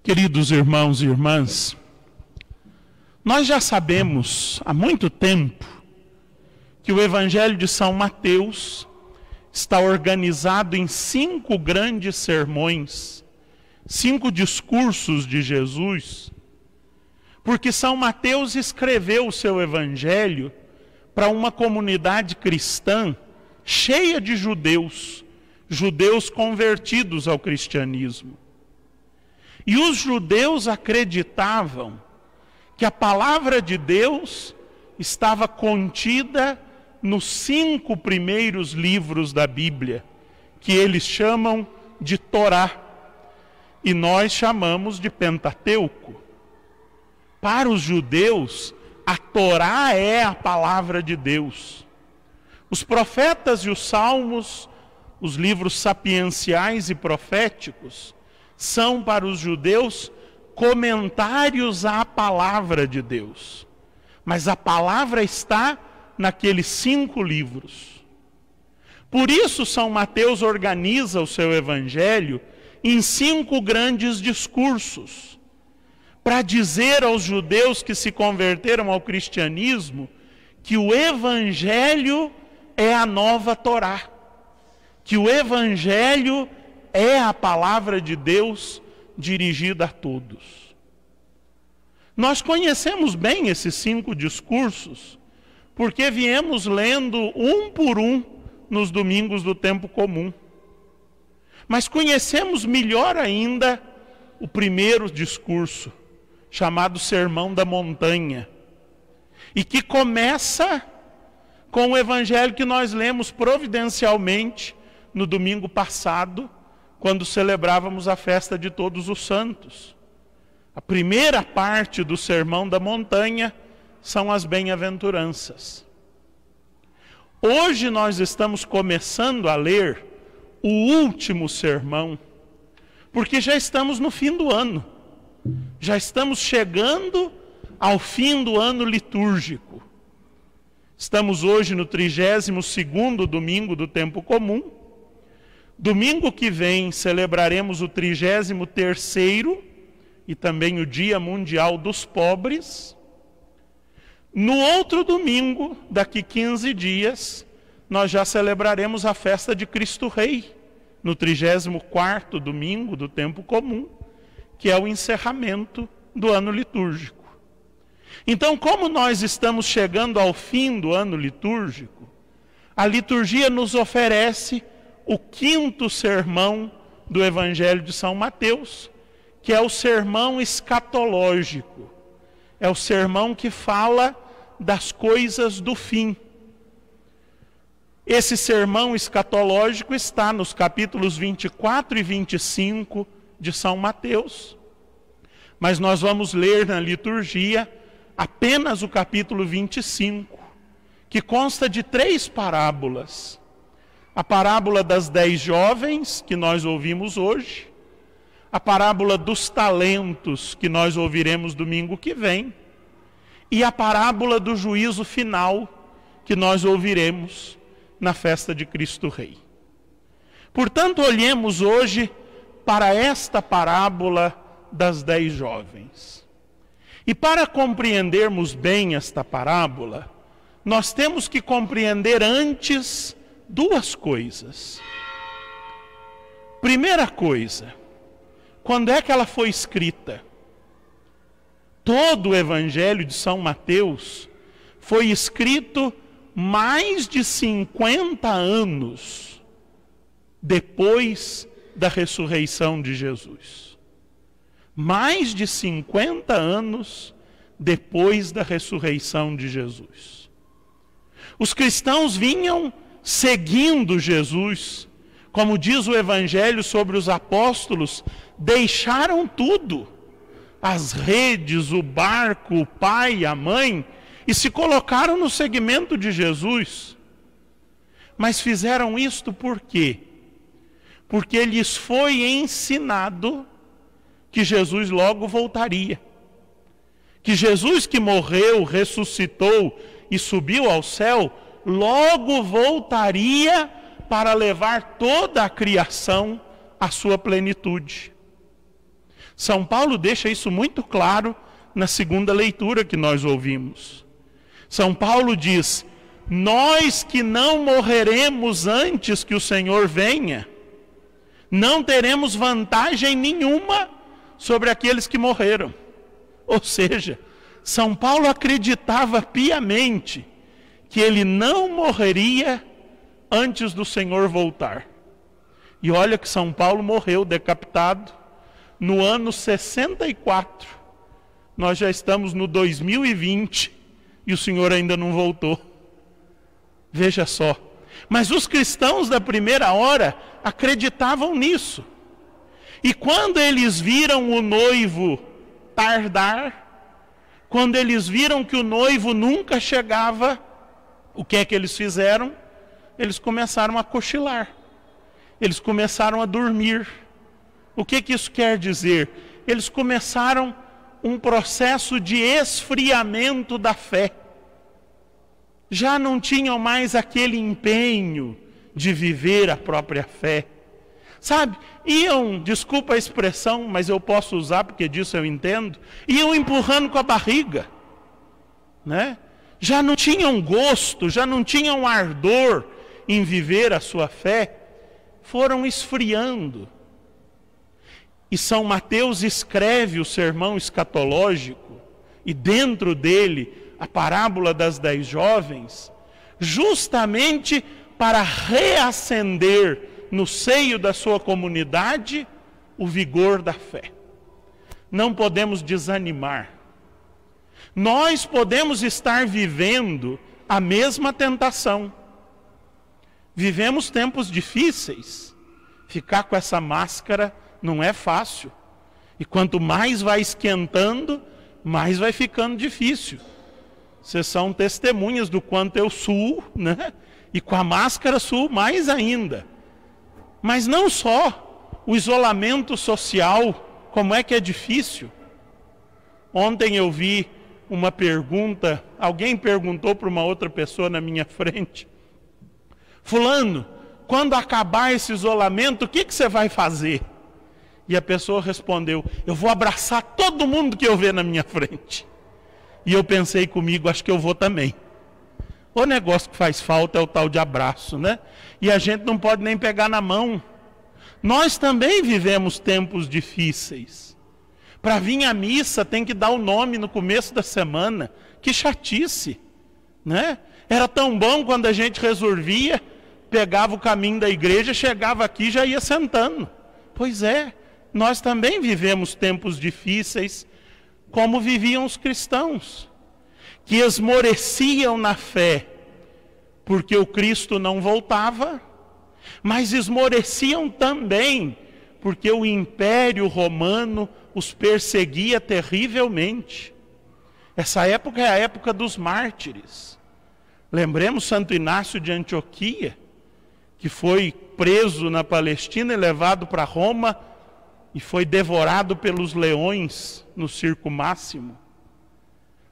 Queridos irmãos e irmãs, nós já sabemos há muito tempo que o Evangelho de São Mateus está organizado em 5 grandes sermões, 5 discursos de Jesus, porque São Mateus escreveu o seu Evangelho para uma comunidade cristã cheia de judeus convertidos ao cristianismo. E os judeus acreditavam que a palavra de Deus estava contida nos 5 primeiros livros da Bíblia, que eles chamam de Torá, e nós chamamos de Pentateuco. Para os judeus, a Torá é a palavra de Deus. Os profetas e os salmos, os livros sapienciais e proféticos, são para os judeus comentários à palavra de Deus. Mas a palavra está naqueles 5 livros. Por isso São Mateus organiza o seu evangelho em 5 grandes discursos, para dizer aos judeus que se converteram ao cristianismo que o evangelho é a nova Torá, que o evangelho é a palavra de Deus dirigida a todos. Nós conhecemos bem esses 5 discursos, porque viemos lendo um por um nos domingos do tempo comum. Mas conhecemos melhor ainda o primeiro discurso, chamado Sermão da Montanha, e que começa com o evangelho que nós lemos providencialmente no domingo passado, quando celebrávamos a festa de Todos os Santos. A primeira parte do Sermão da Montanha são as bem-aventuranças. Hoje nós estamos começando a ler o último sermão, porque já estamos no fim do ano. Já estamos chegando ao fim do ano litúrgico. Estamos hoje no 32º domingo do tempo comum. Domingo que vem celebraremos o 33º e também o Dia Mundial dos Pobres. No outro domingo, daqui 15 dias, nós já celebraremos a festa de Cristo Rei, no 34º domingo do tempo comum, que é o encerramento do ano litúrgico. Então, como nós estamos chegando ao fim do ano litúrgico, a liturgia nos oferece o 5º sermão do Evangelho de São Mateus, que é o sermão escatológico. É o sermão que fala das coisas do fim. Esse sermão escatológico está nos capítulos 24 e 25 de São Mateus. Mas nós vamos ler na liturgia apenas o capítulo 25, que consta de 3 parábolas. A parábola das 10 jovens, que nós ouvimos hoje, a parábola dos talentos, que nós ouviremos domingo que vem, e a parábola do juízo final, que nós ouviremos na festa de Cristo Rei. Portanto, olhemos hoje para esta parábola das 10 jovens. E para compreendermos bem esta parábola, nós temos que compreender antes 2 coisas. Primeira coisa, quando é que ela foi escrita? Todo o Evangelho de São Mateus foi escrito mais de 50 anos depois da ressurreição de Jesus. Mais de 50 anos depois da ressurreição de Jesus. Os cristãos vinham seguindo Jesus, como diz o Evangelho sobre os apóstolos, deixaram tudo, as redes, o barco, o pai, a mãe, e se colocaram no seguimento de Jesus. Mas fizeram isto por quê? Porque lhes foi ensinado que Jesus logo voltaria. Que Jesus que morreu, ressuscitou e subiu ao céu, logo voltaria para levar toda a criação à sua plenitude. São Paulo deixa isso muito claro na segunda leitura que nós ouvimos. São Paulo diz: nós que não morreremos antes que o Senhor venha, não teremos vantagem nenhuma sobre aqueles que morreram. Ou seja, São Paulo acreditava piamente que ele não morreria antes do Senhor voltar. E olha que São Paulo morreu decapitado no ano 64. Nós já estamos no 2020 e o Senhor ainda não voltou. Veja só. Mas os cristãos da primeira hora acreditavam nisso. E quando eles viram o noivo tardar, quando eles viram que o noivo nunca chegava, o que é que eles fizeram? Eles começaram a cochilar. Eles começaram a dormir. O que que isso quer dizer? Eles começaram um processo de esfriamento da fé. Já não tinham mais aquele empenho de viver a própria fé. Sabe, iam, desculpa a expressão, mas eu posso usar porque disso eu entendo, iam empurrando com a barriga, né? Já não tinham gosto, já não tinham ardor em viver a sua fé, foram esfriando. E São Mateus escreve o sermão escatológico, e dentro dele a parábola das 10 jovens, justamente para reacender no seio da sua comunidade o vigor da fé. Não podemos desanimar. Nós podemos estar vivendo a mesma tentação. Vivemos tempos difíceis. Ficar com essa máscara não é fácil. E quanto mais vai esquentando, mais vai ficando difícil. Vocês são testemunhas do quanto eu suo, né? E com a máscara suo mais ainda. Mas não só o isolamento social, como é que é difícil. Ontem eu vi uma pergunta, alguém perguntou para uma outra pessoa na minha frente: fulano, quando acabar esse isolamento, o que você vai fazer? E a pessoa respondeu: eu vou abraçar todo mundo que eu ver na minha frente. E eu pensei comigo, acho que eu vou também. O negócio que faz falta é o tal de abraço, né? E a gente não pode nem pegar na mão. Nós também vivemos tempos difíceis. Para vir à missa tem que dar o nome no começo da semana. Que chatice, né? Era tão bom quando a gente resolvia, pegava o caminho da igreja, chegava aqui e já ia sentando. Pois é, nós também vivemos tempos difíceis, como viviam os cristãos, que esmoreciam na fé, porque o Cristo não voltava, mas esmoreciam também, porque o Império Romano os perseguia terrivelmente. Essa época é a época dos mártires. Lembremos Santo Inácio de Antioquia, que foi preso na Palestina e levado para Roma, e foi devorado pelos leões no Circo Máximo.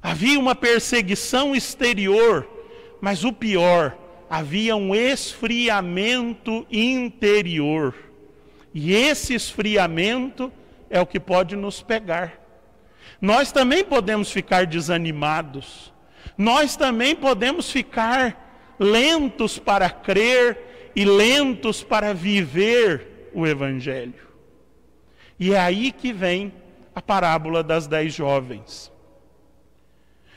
Havia uma perseguição exterior, mas o pior, havia um esfriamento interior. E esse esfriamento é o que pode nos pegar. Nós também podemos ficar desanimados. Nós também podemos ficar lentos para crer e lentos para viver o Evangelho. E é aí que vem a parábola das 10 jovens.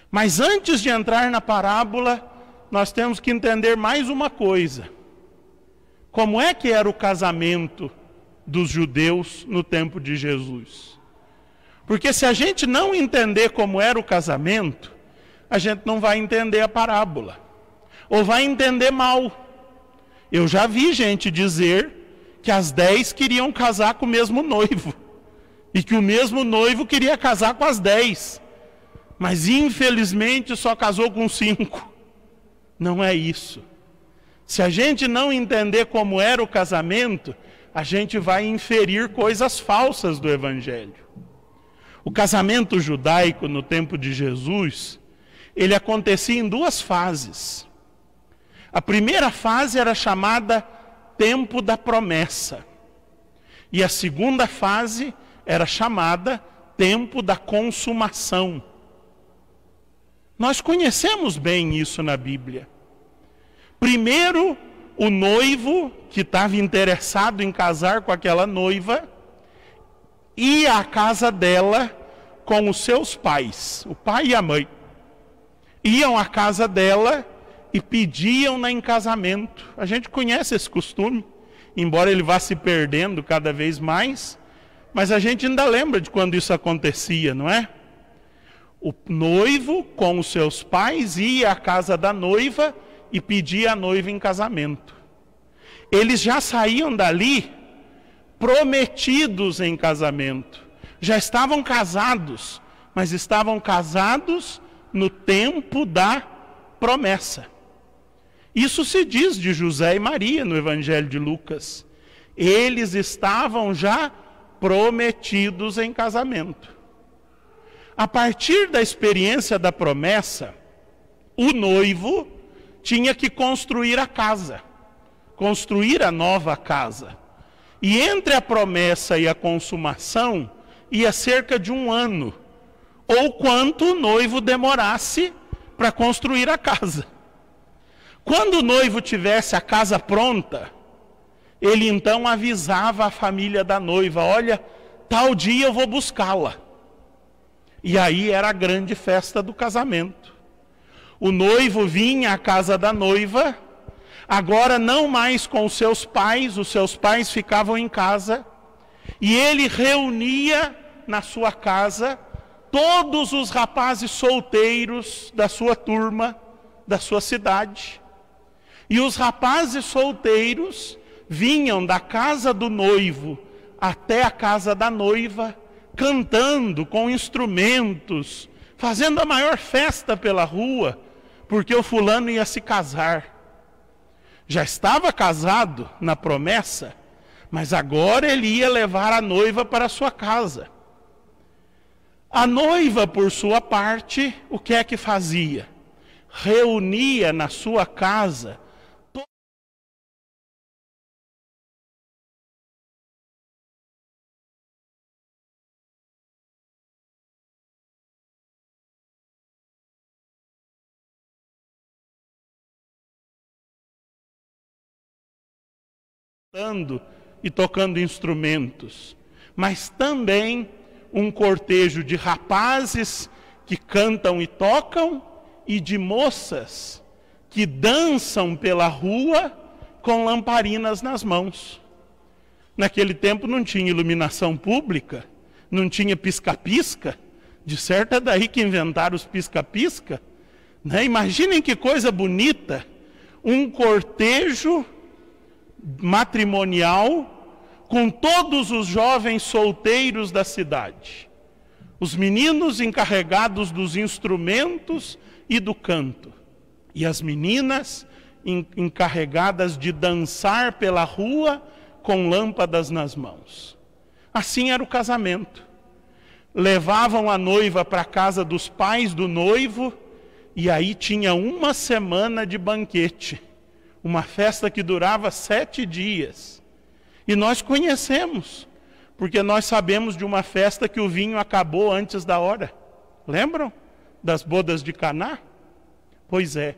Mas antes de entrar na parábola, nós temos que entender mais uma coisa. Como é que era o casamento dos judeus no tempo de Jesus? Porque se a gente não entender como era o casamento, a gente não vai entender a parábola. Ou vai entender mal. Eu já vi gente dizer que as 10 queriam casar com o mesmo noivo. E que o mesmo noivo queria casar com as 10. Mas infelizmente só casou com 5. Não é isso. Se a gente não entender como era o casamento, a gente vai inferir coisas falsas do Evangelho. O casamento judaico no tempo de Jesus, ele acontecia em 2 fases. A primeira fase era chamada tempo da promessa. E a segunda fase era chamada tempo da consumação. Nós conhecemos bem isso na Bíblia. Primeiro, o noivo, que estava interessado em casar com aquela noiva, ia à casa dela com os seus pais, o pai e a mãe. Iam à casa dela e pediam-na em casamento. A gente conhece esse costume, embora ele vá se perdendo cada vez mais, mas a gente ainda lembra de quando isso acontecia, não é? O noivo, com os seus pais, ia à casa da noiva e pedia a noiva em casamento. Eles já saíam dali prometidos em casamento. Já estavam casados, mas estavam casados no tempo da promessa. Isso se diz de José e Maria no Evangelho de Lucas. Eles estavam já prometidos em casamento. A partir da experiência da promessa, o noivo tinha que construir a casa, construir a nova casa. E entre a promessa e a consumação, ia cerca de 1 ano, ou quanto o noivo demorasse para construir a casa. Quando o noivo tivesse a casa pronta, ele então avisava a família da noiva: olha, tal dia eu vou buscá-la. E aí era a grande festa do casamento. O noivo vinha à casa da noiva, agora não mais com os seus pais ficavam em casa, e ele reunia na sua casa todos os rapazes solteiros da sua turma, da sua cidade. E os rapazes solteiros vinham da casa do noivo até a casa da noiva, cantando com instrumentos, fazendo a maior festa pela rua, porque o fulano ia se casar. Já estava casado na promessa, mas agora ele ia levar a noiva para a sua casa. A noiva, por sua parte, o que é que fazia? Reunia na sua casa e tocando instrumentos, mas também um cortejo de rapazes que cantam e tocam e de moças que dançam pela rua com lamparinas nas mãos. Naquele tempo não tinha iluminação pública, não tinha pisca-pisca, de certo é daí que inventaram os pisca-pisca, né? Imaginem que coisa bonita, um cortejo matrimonial com todos os jovens solteiros da cidade, os meninos encarregados dos instrumentos e do canto, e as meninas encarregadas de dançar pela rua com lâmpadas nas mãos. Assim era o casamento. Levavam a noiva para a casa dos pais do noivo, e aí tinha 1 semana de banquete. Uma festa que durava 7 dias. E nós conhecemos, porque nós sabemos de uma festa que o vinho acabou antes da hora. Lembram das bodas de Caná? Pois é.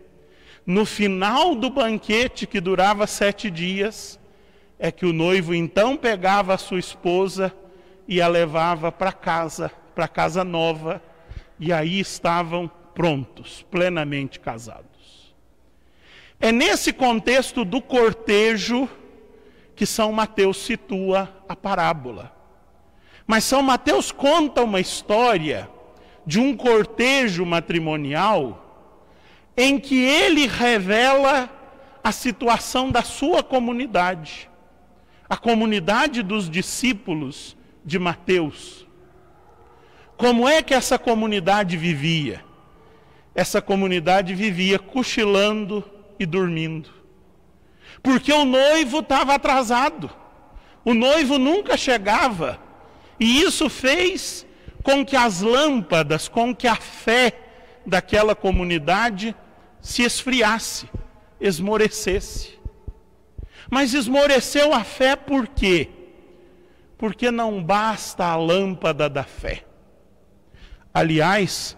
No final do banquete, que durava 7 dias, é que o noivo então pegava a sua esposa e a levava para casa nova, e aí estavam prontos, plenamente casados. É nesse contexto do cortejo que São Mateus situa a parábola. Mas São Mateus conta uma história de um cortejo matrimonial em que ele revela a situação da sua comunidade, a comunidade dos discípulos de Mateus. Como é que essa comunidade vivia? Essa comunidade vivia cochilando e dormindo, porque o noivo estava atrasado, o noivo nunca chegava, e isso fez com que as lâmpadas, com que a fé daquela comunidade se esfriasse, esmorecesse. Mas esmoreceu a fé por quê? porque não basta a lâmpada da fé. Aliás,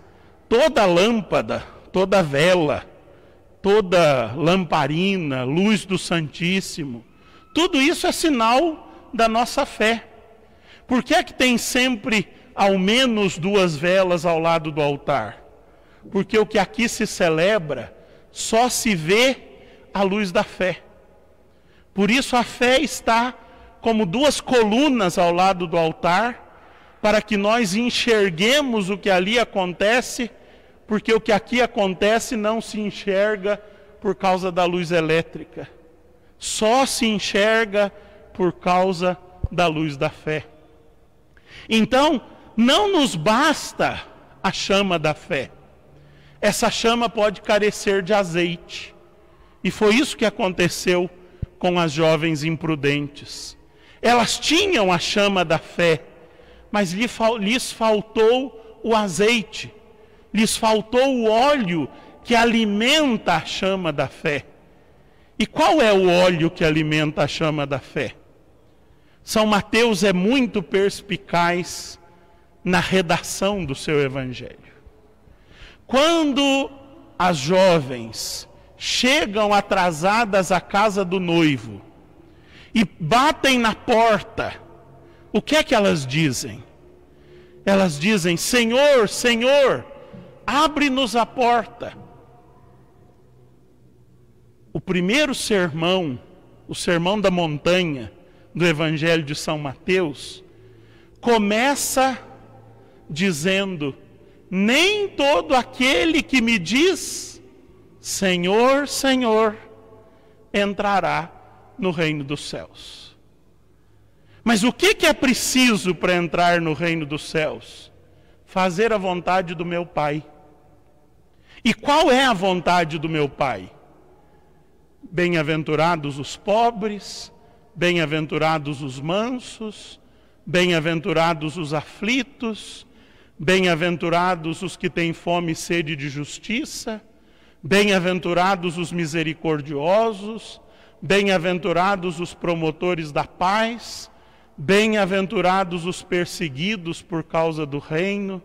toda lâmpada, toda vela, toda lamparina, luz do Santíssimo, tudo isso é sinal da nossa fé. Por que é que tem sempre ao menos 2 velas ao lado do altar? Porque o que aqui se celebra só se vê à luz da fé. Por isso a fé está como 2 colunas ao lado do altar, para que nós enxerguemos o que ali acontece, porque o que aqui acontece não se enxerga por causa da luz elétrica. Só se enxerga por causa da luz da fé. Então, não nos basta a chama da fé. Essa chama pode carecer de azeite. E foi isso que aconteceu com as jovens imprudentes. Elas tinham a chama da fé, mas lhes faltou o azeite. Lhes faltou o óleo que alimenta a chama da fé. E qual é o óleo que alimenta a chama da fé? São Mateus é muito perspicaz na redação do seu evangelho. Quando as jovens chegam atrasadas à casa do noivo e batem na porta, o que é que elas dizem? Elas dizem: Senhor, Senhor, abre-nos a porta. O primeiro sermão, o sermão da montanha do Evangelho de São Mateus, começa dizendo: nem todo aquele que me diz Senhor, Senhor, entrará no reino dos céus. Mas o que é preciso para entrar no reino dos céus? Fazer a vontade do meu Pai. E qual é a vontade do meu Pai? Bem-aventurados os pobres, bem-aventurados os mansos, bem-aventurados os aflitos, bem-aventurados os que têm fome e sede de justiça, bem-aventurados os misericordiosos, bem-aventurados os promotores da paz, bem-aventurados os perseguidos por causa do reino,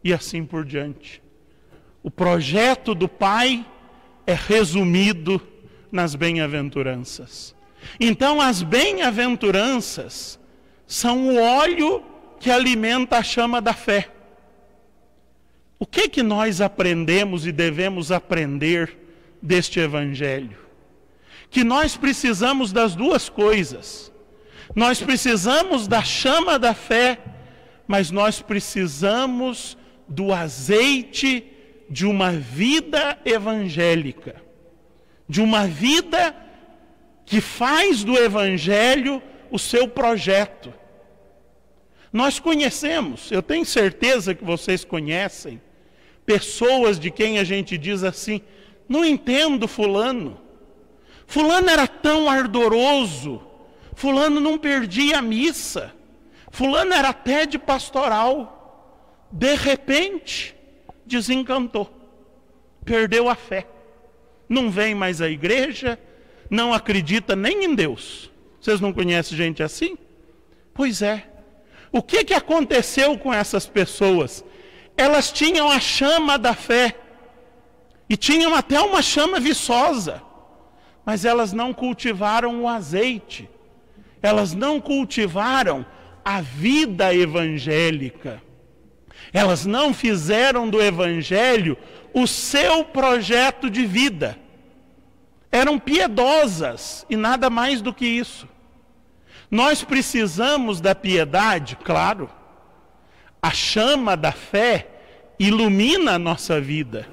e assim por diante. O projeto do Pai é resumido nas bem-aventuranças. Então, as bem-aventuranças são o óleo que alimenta a chama da fé. O que nós aprendemos e devemos aprender deste evangelho? Que nós precisamos das 2 coisas. Nós precisamos da chama da fé, mas nós precisamos do azeite de uma vida evangélica, de uma vida que faz do evangelho o seu projeto. Nós conhecemos, eu tenho certeza que vocês conhecem, pessoas de quem a gente diz assim: não entendo fulano. Fulano era tão ardoroso, fulano não perdia a missa, fulano era até de pastoral. De repente, desencantou, perdeu a fé, não vem mais à igreja, não acredita nem em Deus. Vocês não conhecem gente assim? Pois é. O que aconteceu com essas pessoas? Elas tinham a chama da fé, e tinham até uma chama viçosa, mas elas não cultivaram o azeite, elas não cultivaram a vida evangélica, elas não fizeram do evangelho o seu projeto de vida. Eram piedosas e nada mais do que isso. Nós precisamos da piedade, claro. A chama da fé ilumina a nossa vida.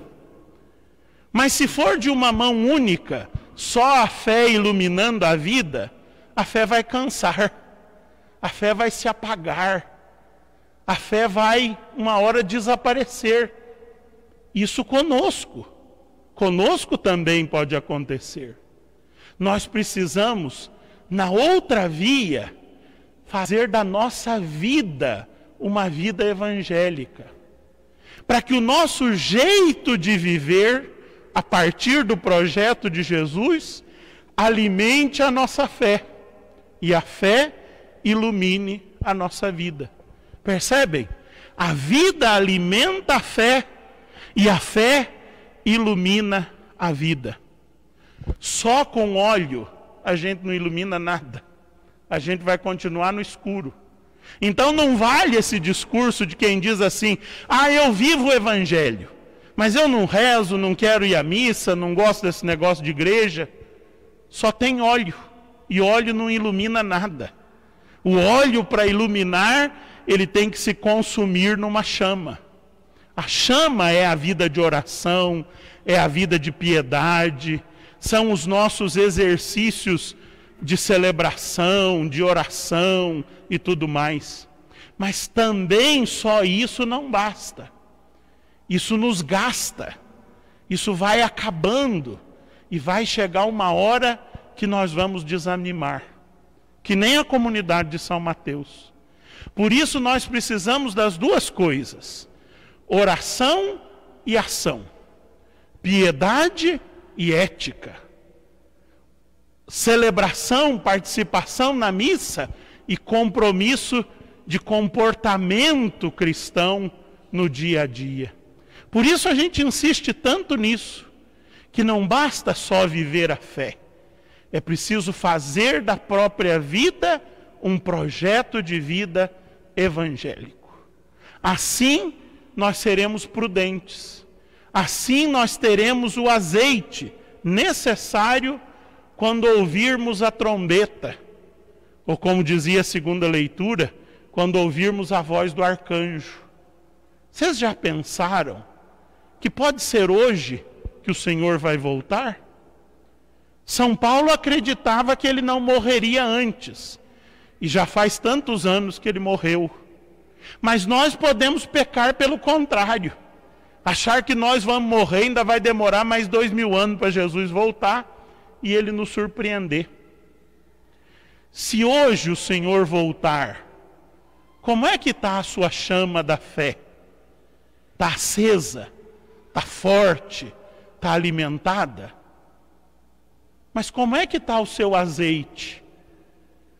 Mas se for de uma mão única, só a fé iluminando a vida, a fé vai cansar, a fé vai se apagar, a fé vai uma hora desaparecer. Isso conosco também pode acontecer. Nós precisamos, na outra via, fazer da nossa vida uma vida evangélica, para que o nosso jeito de viver, a partir do projeto de Jesus, alimente a nossa fé, e a fé ilumine a nossa vida. Percebem? A vida alimenta a fé e a fé ilumina a vida. Só com óleo a gente não ilumina nada. A gente vai continuar no escuro. Então não vale esse discurso de quem diz assim: ah, eu vivo o evangelho, mas eu não rezo, não quero ir à missa, não gosto desse negócio de igreja. Só tem óleo, e óleo não ilumina nada. O óleo, para iluminar, ele tem que se consumir numa chama. A chama é a vida de oração, é a vida de piedade, são os nossos exercícios de celebração, de oração e tudo mais. Mas também só isso não basta. Isso nos gasta. Isso vai acabando. E vai chegar uma hora que nós vamos desanimar. Que nem a comunidade de São Mateus. Por isso nós precisamos das duas coisas: oração e ação. Piedade e ética. Celebração, participação na missa e compromisso de comportamento cristão no dia a dia. Por isso a gente insiste tanto nisso, que não basta só viver a fé. É preciso fazer da própria vida um projeto de vida evangélico. Assim nós seremos prudentes. Assim nós teremos o azeite necessário quando ouvirmos a trombeta, ou como dizia a segunda leitura, quando ouvirmos a voz do arcanjo. Vocês já pensaram que pode ser hoje que o Senhor vai voltar? São Paulo acreditava que ele não morreria antes, e já faz tantos anos que ele morreu. Mas nós podemos pecar pelo contrário, achar que nós vamos morrer, ainda vai demorar mais 2000 anos para Jesus voltar, e ele nos surpreender. Se hoje o Senhor voltar, como é que está a sua chama da fé? Está acesa? Está forte? Está alimentada? Mas como é que está o seu azeite?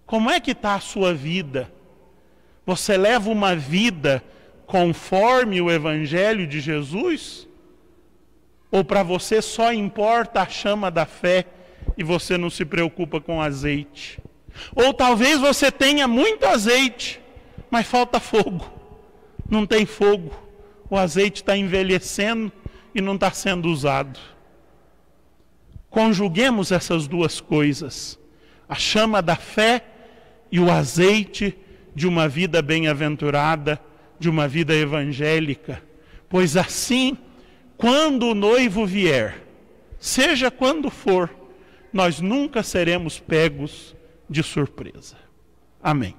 Como é que está a sua vida? Você leva uma vida conforme o Evangelho de Jesus? Ou para você só importa a chama da fé e você não se preocupa com azeite? Ou talvez você tenha muito azeite, mas falta fogo. Não tem fogo. O azeite está envelhecendo e não está sendo usado. Conjuguemos essas duas coisas: a chama da fé e o azeite de uma vida bem-aventurada, de uma vida evangélica. Pois assim, quando o noivo vier, seja quando for, nós nunca seremos pegos de surpresa. Amém.